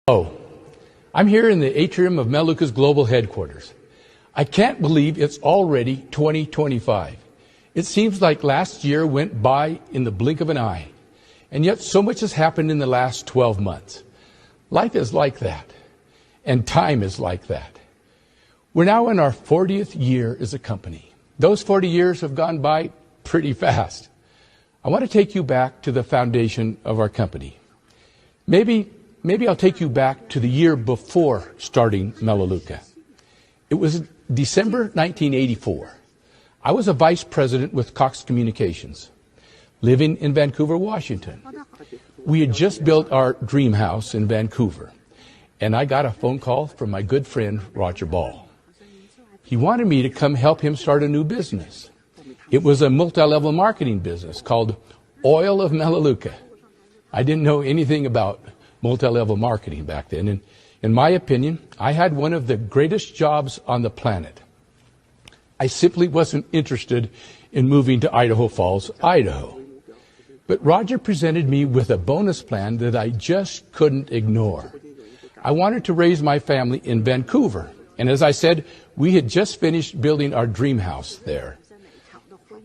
Oh, I'm here in the atrium of Meluka's global headquarters. I can't believe it's already 2025. It seems like last year went by in the blink of an eye, and yet so much has happened in the last 12 months. Life is like that, and time is like that. We're now in our 40th year as a company. Those 40 years have gone by pretty fast. I want to take you back to the foundation of our company. Maybe I'll take you back to the year before starting Melaleuca. It was December 1984. I was a vice president with Cox Communications, living in Vancouver, Washington. We had just built our dream house in Vancouver, and I got a phone call from my good friend, Roger Ball. He wanted me to come help him start a new business. It was a multi-level marketing business called Oil of Melaleuca. I didn't know anything about multi-level marketing back then, and in my opinion, I had one of the greatest jobs on the planet. I simply wasn't interested in moving to Idaho Falls, Idaho. But Roger presented me with a bonus plan that I just couldn't ignore. I wanted to raise my family in Vancouver, and as I said, we had just finished building our dream house there.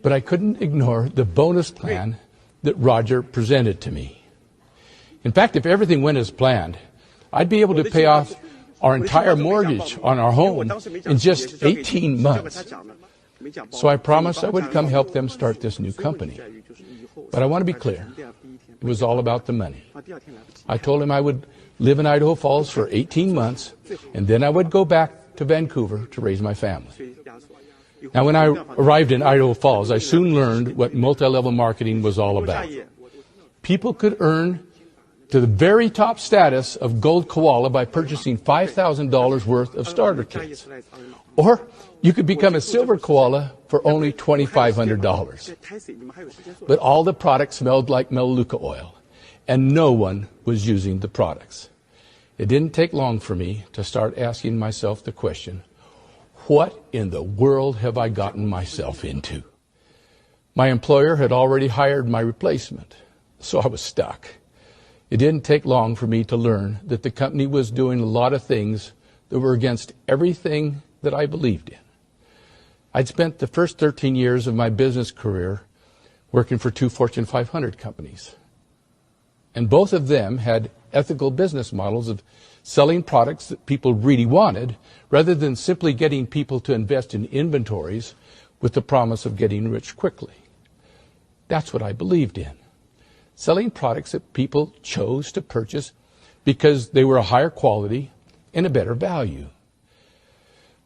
But I couldn't ignore the bonus plan that Roger presented to me. In fact, if everything went as planned, I'd be able to pay off our entire mortgage on our home in just 18 months. So I promised I would come help them start this new company. But I want to be clear, it was all about the money. I told him I would live in Idaho Falls for 18 months, and then I would go back to Vancouver to raise my family. Now, when I arrived in Idaho Falls, I soon learned what multi-level marketing was all about. People could earn to the very top status of gold koala by purchasing $5,000 worth of starter kits. Or you could become a silver koala for only $2,500. But all the products smelled like Melaleuca oil, and no one was using the products. It didn't take long for me to start asking myself the question, what in the world have I gotten myself into? My employer had already hired my replacement, so I was stuck. It didn't take long for me to learn that the company was doing a lot of things that were against everything that I believed in. I'd spent the first 13 years of my business career working for 2 Fortune 500 companies. And both of them had ethical business models of selling products that people really wanted, rather than simply getting people to invest in inventories with the promise of getting rich quickly. That's what I believed in. Selling products that people chose to purchase because they were a higher quality and a better value.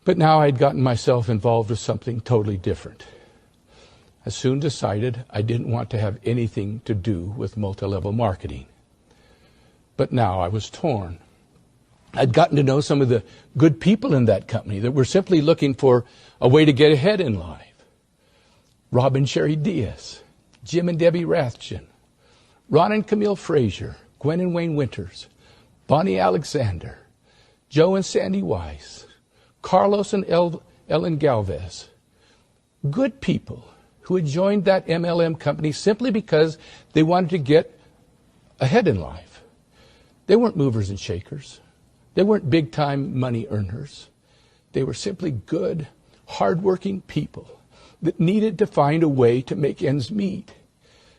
But now I'd gotten myself involved with something totally different. I soon decided I didn't want to have anything to do with multi-level marketing. But now I was torn. I'd gotten to know some of the good people in that company that were simply looking for a way to get ahead in life. Rob and Sherry Diaz, Jim and Debbie Rathjen, Ron and Camille Frazier, Gwen and Wayne Winters, Bonnie Alexander, Joe and Sandy Weiss, Carlos and Ellen Galvez. Good people who had joined that MLM company simply because they wanted to get ahead in life. They weren't movers and shakers. They weren't big-time money earners. They were simply good, hard-working people that needed to find a way to make ends meet.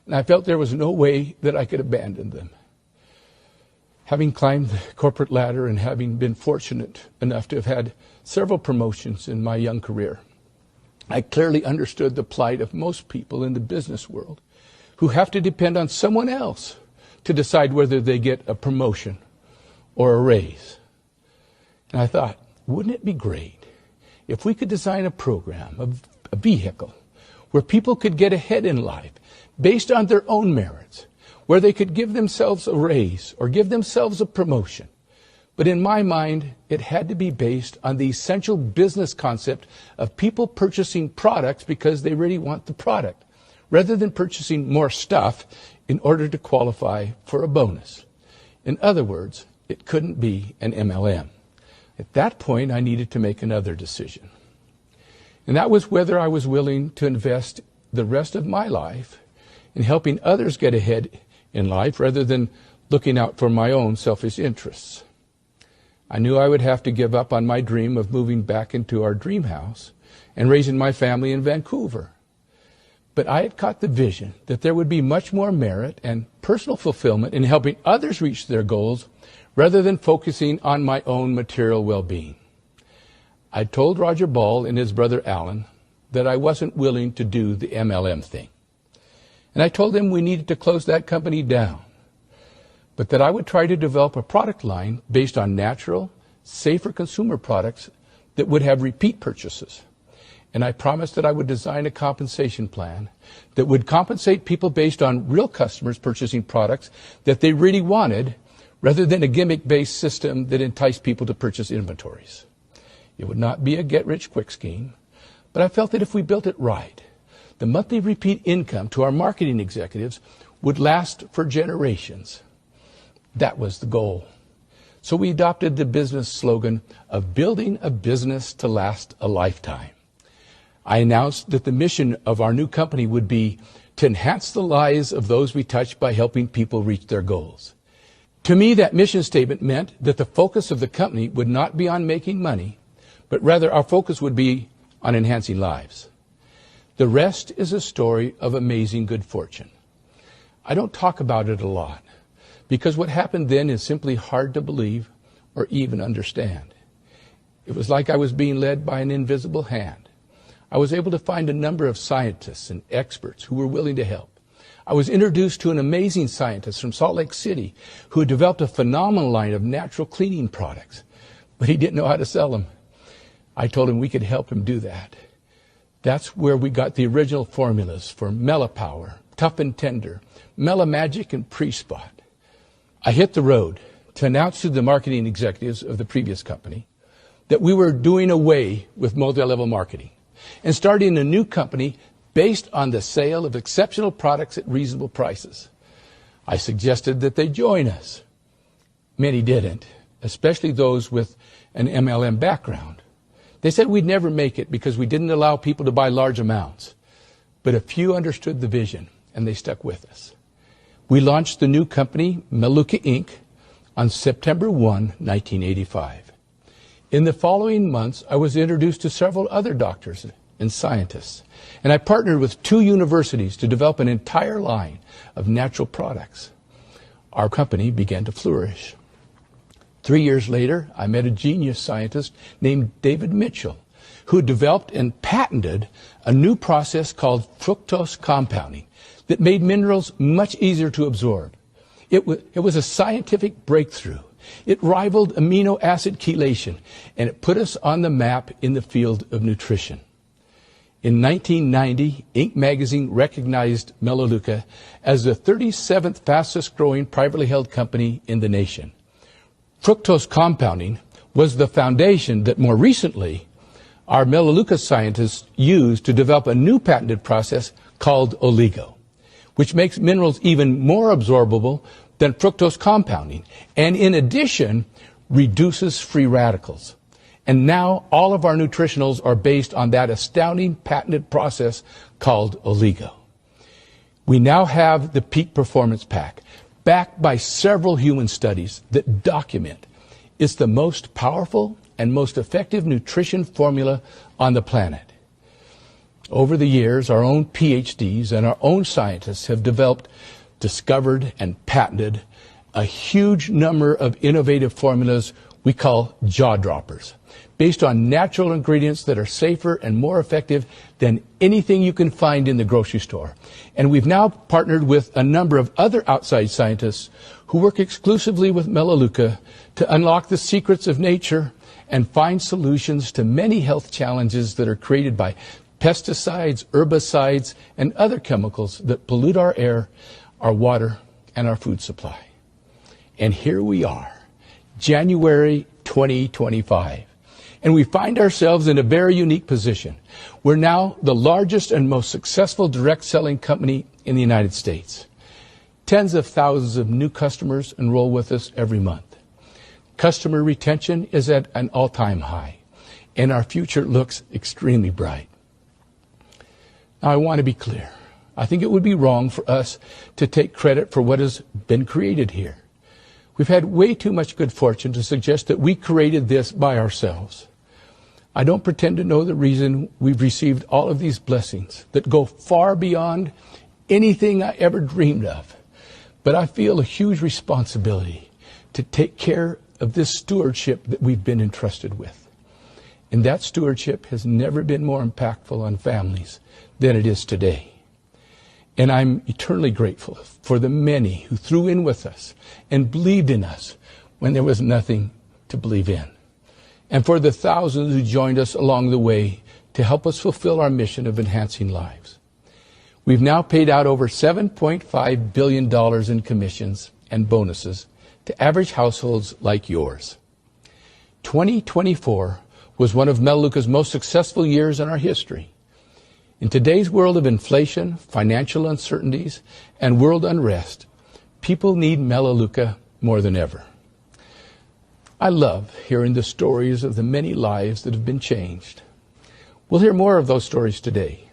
And I felt there was no way that I could abandon them. Having climbed the corporate ladder and having been fortunate enough to have had several promotions in my young career, I clearly understood the plight of most people in the business world who have to depend on someone else to decide whether they get a promotion or a raise. And I thought, wouldn't it be great if we could design a program, a vehicle, where people could get ahead in life based on their own merits, where they could give themselves a raise or give themselves a promotion. But in my mind, it had to be based on the essential business concept of people purchasing products because they really want the product, rather than purchasing more stuff in order to qualify for a bonus. In other words, it couldn't be an MLM. At that point, I needed to make another decision. And that was whether I was willing to invest the rest of my life in helping others get ahead in life rather than looking out for my own selfish interests. I knew I would have to give up on my dream of moving back into our dream house and raising my family in Vancouver. But I had caught the vision that there would be much more merit and personal fulfillment in helping others reach their goals rather than focusing on my own material well-being. I told Roger Ball and his brother Alan that I wasn't willing to do the MLM thing. And I told them we needed to close that company down, but that I would try to develop a product line based on natural, safer consumer products that would have repeat purchases. And I promised that I would design a compensation plan that would compensate people based on real customers purchasing products that they really wanted, rather than a gimmick-based system that enticed people to purchase inventories. It would not be a get-rich-quick scheme, but I felt that if we built it right, the monthly repeat income to our marketing executives would last for generations. That was the goal. So we adopted the business slogan of building a business to last a lifetime. I announced that the mission of our new company would be to enhance the lives of those we touch by helping people reach their goals. To me, that mission statement meant that the focus of the company would not be on making money, but rather our focus would be on enhancing lives. The rest is a story of amazing good fortune. I don't talk about it a lot, because what happened then is simply hard to believe or even understand. It was like I was being led by an invisible hand. I was able to find a number of scientists and experts who were willing to help. I was introduced to an amazing scientist from Salt Lake City who had developed a phenomenal line of natural cleaning products, but he didn't know how to sell them. I told him we could help him do that. That's where we got the original formulas for Mellopower, Tough and Tender, Mellomagic, and Pre-Spot. I hit the road to announce to the marketing executives of the previous company that we were doing away with multi-level marketing and starting a new company based on the sale of exceptional products at reasonable prices. I suggested that they join us. Many didn't, especially those with an MLM background. They said we'd never make it because we didn't allow people to buy large amounts. But a few understood the vision, and they stuck with us. We launched the new company, Meluka Inc., on September 1, 1985. In the following months, I was introduced to several other doctors and scientists, and I partnered with 2 universities to develop an entire line of natural products. Our company began to flourish. 3 years later, I met a genius scientist named David Mitchell, who developed and patented a new process called fructose compounding that made minerals much easier to absorb. It was a scientific breakthrough. It rivaled amino acid chelation, and it put us on the map in the field of nutrition. In 1990, Inc. magazine recognized Melaleuca as the 37th fastest growing privately held company in the nation. Fructose compounding was the foundation that more recently our Melaleuca scientists used to develop a new patented process called oligo, which makes minerals even more absorbable than fructose compounding, and in addition, reduces free radicals. And now all of our nutritionals are based on that astounding patented process called oligo. We now have the Peak Performance Pack, backed by several human studies that document it's the most powerful and most effective nutrition formula on the planet. Over the years, our own PhDs and our own scientists have developed, discovered, and patented a huge number of innovative formulas we call jaw droppers, based on natural ingredients that are safer and more effective than anything you can find in the grocery store. And we've now partnered with a number of other outside scientists who work exclusively with Melaleuca to unlock the secrets of nature and find solutions to many health challenges that are created by pesticides, herbicides, and other chemicals that pollute our air, our water, and our food supply. And here we are, January 2025. And we find ourselves in a very unique position. We're now the largest and most successful direct selling company in the United States. Tens of thousands of new customers enroll with us every month. Customer retention is at an all-time high, and our future looks extremely bright. Now, I want to be clear. I think it would be wrong for us to take credit for what has been created here. We've had way too much good fortune to suggest that we created this by ourselves. I don't pretend to know the reason we've received all of these blessings that go far beyond anything I ever dreamed of. But I feel a huge responsibility to take care of this stewardship that we've been entrusted with. And that stewardship has never been more impactful on families than it is today. And I'm eternally grateful for the many who threw in with us and believed in us when there was nothing to believe in. And for the thousands who joined us along the way to help us fulfill our mission of enhancing lives. We've now paid out over $7.5 billion in commissions and bonuses to average households like yours. 2024 was one of Melaleuca's most successful years in our history. In today's world of inflation, financial uncertainties, and world unrest, people need Melaleuca more than ever. I love hearing the stories of the many lives that have been changed. We'll hear more of those stories today.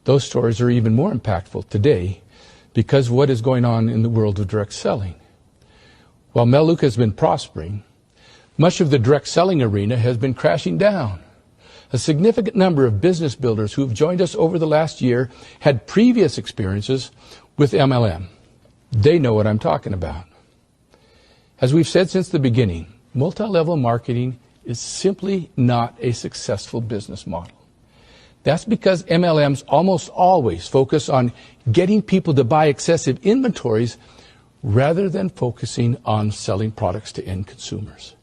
Those stories are even more impactful today because of what is going on in the world of direct selling. While Melaleuca has been prospering, much of the direct selling arena has been crashing down. A significant number of business builders who have joined us over the last year had previous experiences with MLM. They know what I'm talking about. As we've said since the beginning, multi-level marketing is simply not a successful business model. That's because MLMs almost always focus on getting people to buy excessive inventories rather than focusing on selling products to end consumers.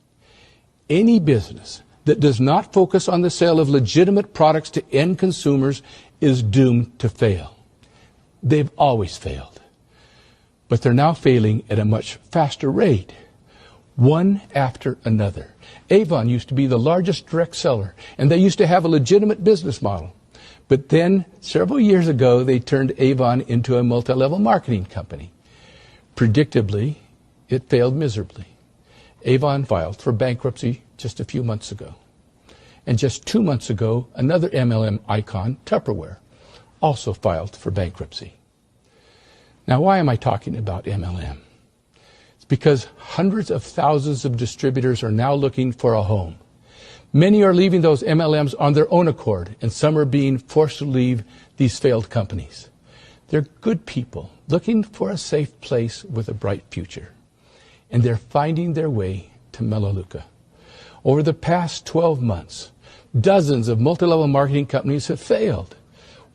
Any business that does not focus on the sale of legitimate products to end consumers is doomed to fail. They've always failed. But they're now failing at a much faster rate, one after another. Avon used to be the largest direct seller, and they used to have a legitimate business model. But then, several years ago, they turned Avon into a multi-level marketing company. Predictably, it failed miserably. Avon filed for bankruptcy just a few months ago. And just 2 months ago, another MLM icon, Tupperware, also filed for bankruptcy. Now, why am I talking about MLM? It's because hundreds of thousands of distributors are now looking for a home. Many are leaving those MLMs on their own accord, and some are being forced to leave these failed companies. They're good people looking for a safe place with a bright future. And they're finding their way to Melaleuca. Over the past 12 months, dozens of multi-level marketing companies have failed,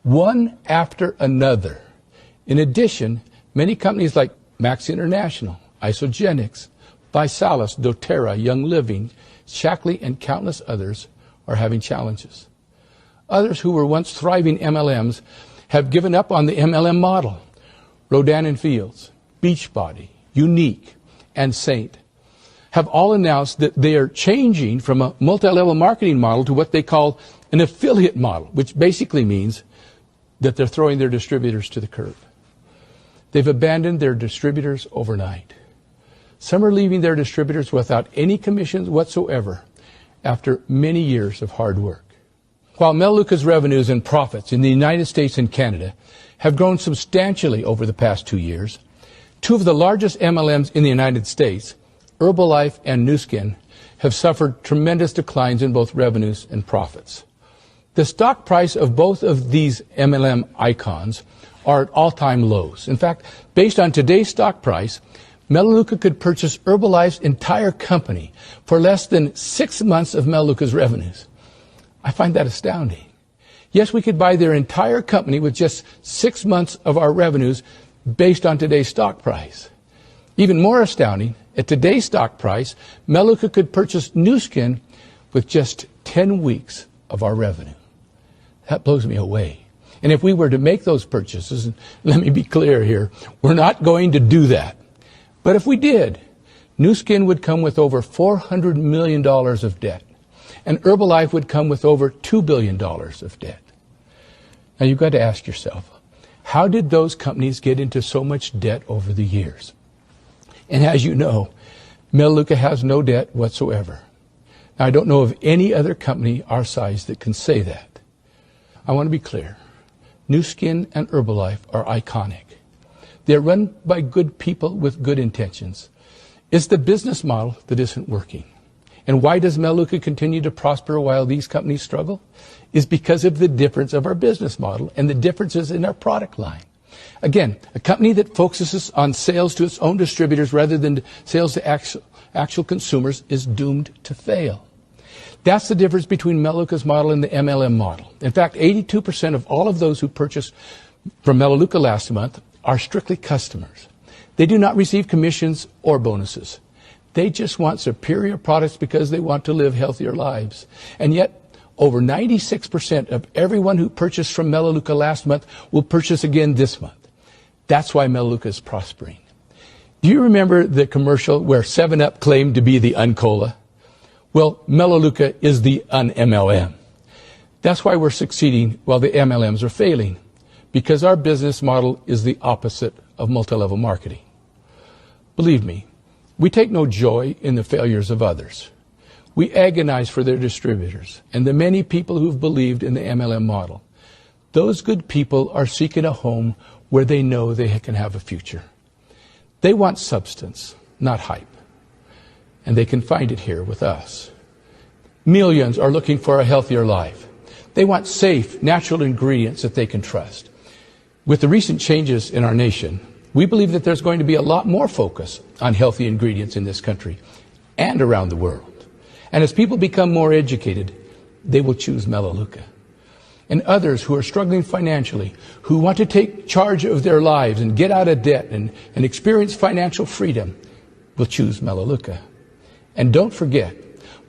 one after another. In addition, many companies like Max International, Isogenics, Visalis, doTERRA, Young Living, Shackley, and countless others are having challenges. Others who were once thriving MLMs have given up on the MLM model. Rodan and Fields, Beachbody, Unique, and Saint have all announced that they are changing from a multi-level marketing model to what they call an affiliate model, which basically means that they're throwing their distributors to the curb. They've abandoned their distributors overnight. Some are leaving their distributors without any commissions whatsoever after many years of hard work. While Melaleuca's revenues and profits in the United States and Canada have grown substantially over the past 2 years, two of the largest MLMs in the United States, Herbalife and Nu Skin, have suffered tremendous declines in both revenues and profits. The stock price of both of these MLM icons are at all-time lows. In fact, based on today's stock price, Melaleuca could purchase Herbalife's entire company for less than 6 months of Melaleuca's revenues. I find that astounding. Yes, we could buy their entire company with just 6 months of our revenues based on today's stock price. Even more astounding, at today's stock price, Melaleuca could purchase Nu Skin with just 10 weeks of our revenue. That blows me away. And if we were to make those purchases, and let me be clear here, we're not going to do that. But if we did, Nu Skin would come with over $400 million of debt, and Herbalife would come with over $2 billion of debt. Now you've got to ask yourself, how did those companies get into so much debt over the years? And as you know, Melaleuca has no debt whatsoever. Now, I don't know of any other company our size that can say that. I want to be clear. Nu Skin and Herbalife are iconic. They're run by good people with good intentions. It's the business model that isn't working. And why does Melaleuca continue to prosper while these companies struggle? Is because of the difference of our business model and the differences in our product line. Again, a company that focuses on sales to its own distributors rather than sales to actual consumers is doomed to fail. That's the difference between Melaleuca's model and the MLM model. In fact, 82% of all of those who purchased from Melaleuca last month are strictly customers. They do not receive commissions or bonuses. They just want superior products because they want to live healthier lives. And yet, over 96% of everyone who purchased from Melaleuca last month will purchase again this month. That's why Melaleuca is prospering. Do you remember the commercial where 7-Up claimed to be the Uncola? Well, Melaleuca is the un-MLM. That's why we're succeeding while the MLMs are failing, because our business model is the opposite of multi-level marketing. Believe me, we take no joy in the failures of others. We agonize for their distributors and the many people who've believed in the MLM model. Those good people are seeking a home where they know they can have a future. They want substance, not hype. And they can find it here with us. Millions are looking for a healthier life. They want safe, natural ingredients that they can trust. With the recent changes in our nation, we believe that there's going to be a lot more focus on healthy ingredients in this country and around the world. And as people become more educated, they will choose Melaleuca. And others who are struggling financially, who want to take charge of their lives and get out of debt and experience financial freedom, will choose Melaleuca. And don't forget,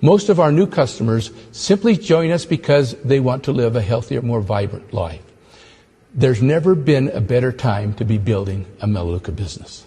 most of our new customers simply join us because they want to live a healthier, more vibrant life. There's never been a better time to be building a Melaleuca business.